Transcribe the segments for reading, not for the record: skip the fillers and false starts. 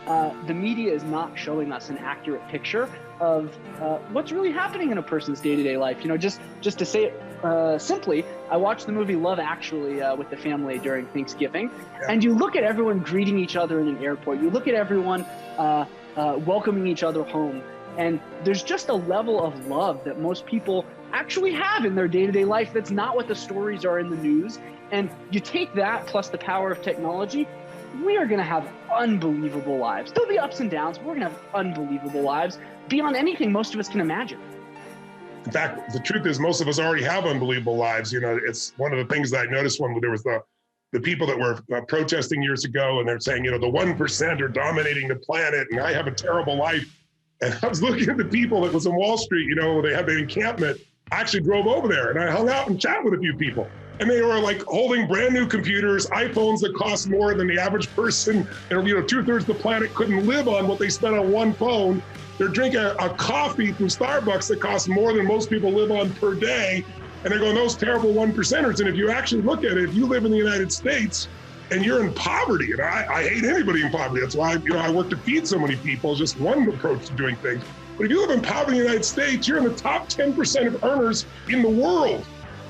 the media is not showing us an accurate picture of what's really happening in a person's day-to-day life. Just to say it simply, I watched the movie Love Actually with the family during Thanksgiving, and you look at everyone greeting each other in an airport. You look at everyone welcoming each other home, and there's just a level of love that most people actually have in their day-to-day life that's not what the stories are in the news. And you take that plus the power of technology, we are going to have unbelievable lives. There'll be ups and downs, but we're going to have unbelievable lives beyond anything most of us can imagine. In fact, the truth is most of us already have unbelievable lives. It's one of the things that I noticed when there was the people that were protesting years ago, and they're saying, the 1% are dominating the planet and I have a terrible life. And I was looking at the people that was in Wall Street, they had the encampment. I actually drove over there and I hung out and chatted with a few people. And they were like holding brand new computers, iPhones that cost more than the average person. 2/3 of the planet couldn't live on what they spent on one phone. They're drinking a coffee from Starbucks that costs more than most people live on per day. And they're going, those terrible 1%ers. And if you actually look at it, if you live in the United States and you're in poverty, and I hate anybody in poverty. That's why, I work to feed so many people, just one approach to doing things. But if you live in poverty in the United States, you're in the top 10% of earners in the world,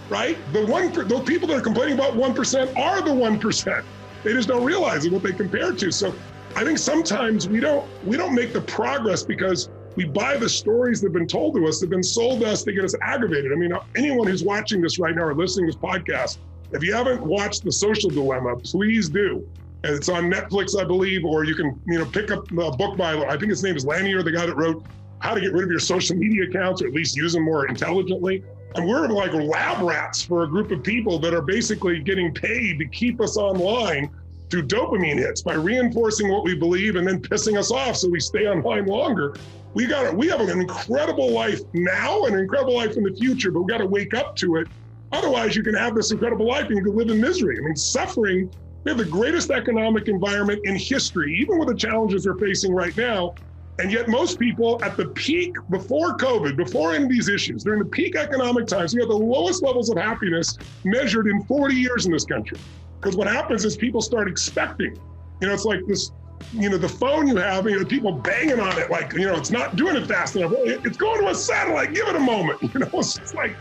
right? Those people that are complaining about 1% are the 1%. They just don't realize it, what they compare to. So I think sometimes we don't make the progress because we buy the stories that have been told to us, that have been sold to us, to get us aggravated. Anyone who's watching this right now or listening to this podcast, if you haven't watched The Social Dilemma, please do. And it's on Netflix, I believe, or you can, pick up a book by, I think his name is Lanier, the guy that wrote How to Get Rid of Your Social Media Accounts, or at least use them more intelligently. And we're like lab rats for a group of people that are basically getting paid to keep us online through dopamine hits by reinforcing what we believe and then pissing us off so we stay online longer. We have an incredible life now and an incredible life in the future, but we got to wake up to it. Otherwise, you can have this incredible life and you can live in misery. Suffering, we have the greatest economic environment in history, even with the challenges we're facing right now. And yet most people at the peak, before COVID, before any of these issues, during the peak economic times, we have the lowest levels of happiness measured in 40 years in this country. Because what happens is people start expecting, it's like this, the phone you have, people banging on it, like, it's not doing it fast enough. It's going to a satellite, give it a moment. It's just like,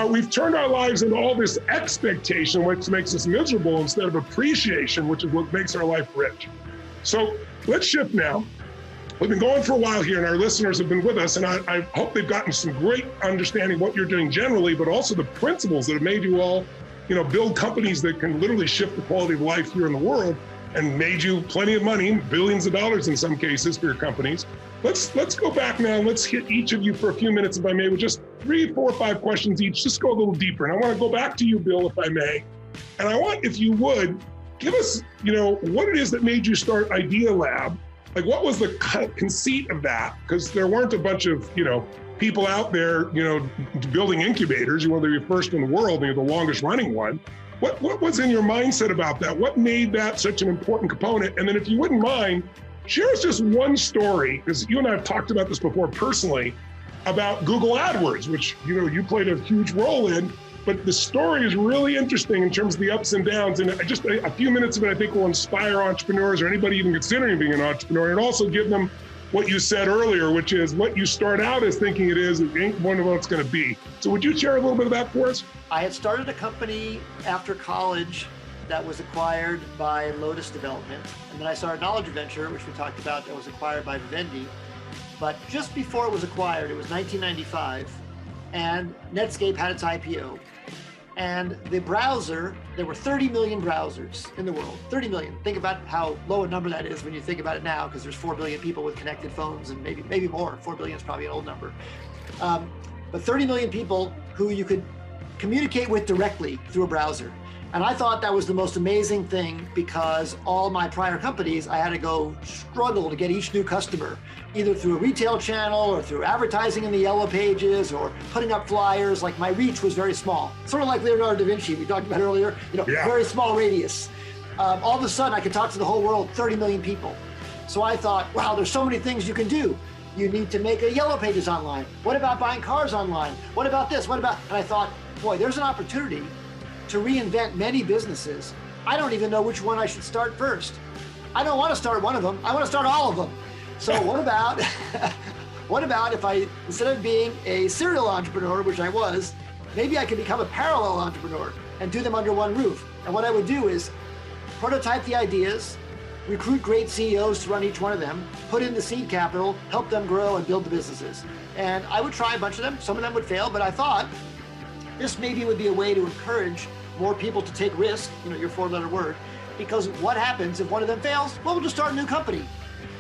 we've turned our lives into all this expectation, which makes us miserable, instead of appreciation, which is what makes our life rich. So let's shift now. We've been going for a while here, and our listeners have been with us, and I hope they've gotten some great understanding of what you're doing generally, but also the principles that have made you all, build companies that can literally shift the quality of life here in the world, and made you plenty of money, billions of dollars in some cases for your companies. Let's go back now, and let's hit each of you for a few minutes, if I may, with just 3, 4, 5 questions each. Just go a little deeper. And I want to go back to you, Bill, if I may. And I want, if you would, give us, what it is that made you start Idea Lab. Like, what was the conceit of that? Because there weren't a bunch of, people out there, building incubators. You want to be first in the world, and you're the longest running one. What was in your mindset about that? What made that such an important component? And then if you wouldn't mind, share us just one story, because you and I have talked about this before personally, about Google AdWords, which, you played a huge role in. But the story is really interesting in terms of the ups and downs. And just a few minutes of it, I think, will inspire entrepreneurs or anybody even considering being an entrepreneur, and also give them what you said earlier, which is what you start out as thinking it ain't one of what it's going to be. So would you share a little bit of that for us? I had started a company after college that was acquired by Lotus Development. And then I started Knowledge Venture, which we talked about, that was acquired by Vivendi. But just before it was acquired, it was 1995, and Netscape had its IPO. And the browser, there were 30 million browsers in the world, 30 million. Think about how low a number that is when you think about it now, because there's 4 billion people with connected phones, and maybe more. 4 billion is probably an old number. But 30 million people who you could communicate with directly through a browser. And I thought that was the most amazing thing, because all my prior companies, I had to go struggle to get each new customer, either through a retail channel or through advertising in the yellow pages or putting up flyers. Like, my reach was very small, sort of like Leonardo da Vinci we talked about earlier, very small radius. All of a sudden I could talk to the whole world, 30 million people. So I thought, wow, there's so many things you can do. You need to make a yellow pages online. What about buying cars online? What about this? And I thought, boy, there's an opportunity to reinvent many businesses. I don't even know which one I should start first. I don't want to start one of them. I want to start all of them. So what about, what about if I, instead of being a serial entrepreneur, which I was, maybe I could become a parallel entrepreneur and do them under one roof. And what I would do is prototype the ideas, recruit great CEOs to run each one of them, put in the seed capital, help them grow and build the businesses. And I would try a bunch of them. Some of them would fail, but I thought this maybe would be a way to encourage more people to take risk, your 4-letter word, because what happens if one of them fails? Well, we'll just start a new company.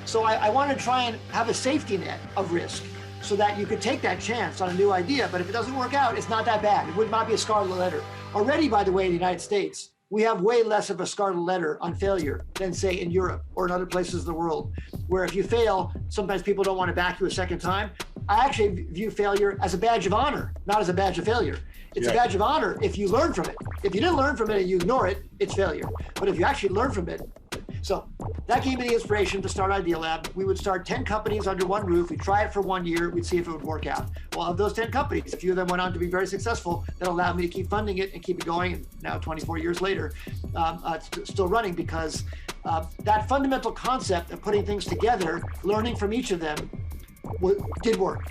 So I wanted to try and have a safety net of risk so that you could take that chance on a new idea, but if it doesn't work out, it's not that bad. It would not be a scarlet letter. Already, by the way, in the United States, we have way less of a scarlet letter on failure than, say, in Europe or in other places of the world, where if you fail, sometimes people don't want to back you a second time. I actually view failure as a badge of honor, not as a badge of failure. It's a badge of honor if you learn from it. If you didn't learn from it and you ignore it, it's failure. But if you actually learn from it, so that gave me the inspiration to start Idea Lab. We would start 10 companies under one roof. We'd try it for 1 year. We'd see if it would work out. Well, of those 10 companies, a few of them went on to be very successful. That allowed me to keep funding it and keep it going. And now 24 years later, it's still running because that fundamental concept of putting things together, learning from each of them, did work.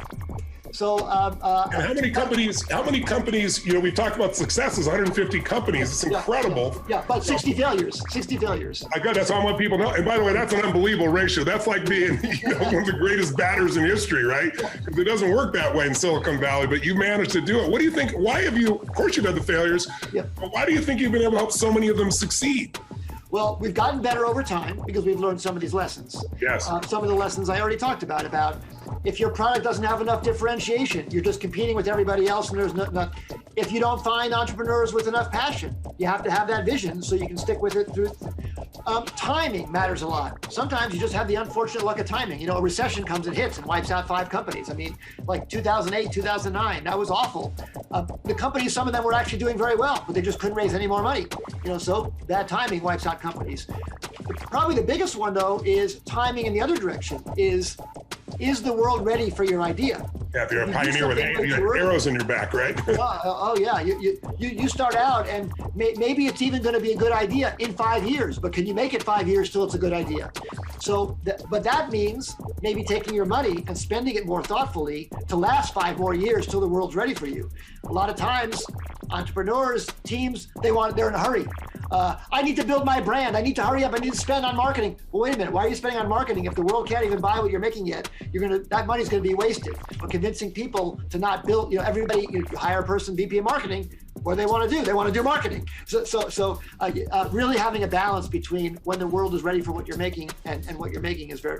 So, and how many companies, we've talked about successes, 150 companies. It's incredible. Yeah, but 60 failures. I got that's all I want people to know. And by the way, that's an unbelievable ratio. That's like being one of the greatest batters in history, right? Because it doesn't work that way in Silicon Valley, but you managed to do it. What do you think? Why have you, of course you've had the failures, but why do you think you've been able to help so many of them succeed? Well, we've gotten better over time because we've learned some of these lessons. Yes. Some of the lessons I already talked about if your product doesn't have enough differentiation, you're just competing with everybody else and there's not. If you don't find entrepreneurs with enough passion, you have to have that vision so you can stick with it through. Timing matters a lot. Sometimes you just have the unfortunate luck of timing. A recession comes and hits and wipes out 5 companies. I mean, like 2008, 2009, that was awful. The companies, some of them were actually doing very well, but they just couldn't raise any more money. So bad timing wipes out companies. Probably the biggest one, though, is timing in the other direction. Is the world ready for your idea? Yeah, if you're a pioneer with arrows in your back, right? Oh yeah, you start out and maybe it's even going to be a good idea in 5 years, but can you make it 5 years till it's a good idea? So, but that means maybe taking your money and spending it more thoughtfully to last 5 more years till the world's ready for you. A lot of times, entrepreneurs, teams, they're in a hurry. I need to build my brand. I need to hurry up. I need to spend on marketing. Well, wait a minute. Why are you spending on marketing if the world can't even buy what you're making yet? That money's going to be wasted. But convincing people to not build, everybody, you hire a person, VP of marketing, what do they want to do? They want to do marketing. So really having a balance between when the world is ready for what you're making and what you're making is very,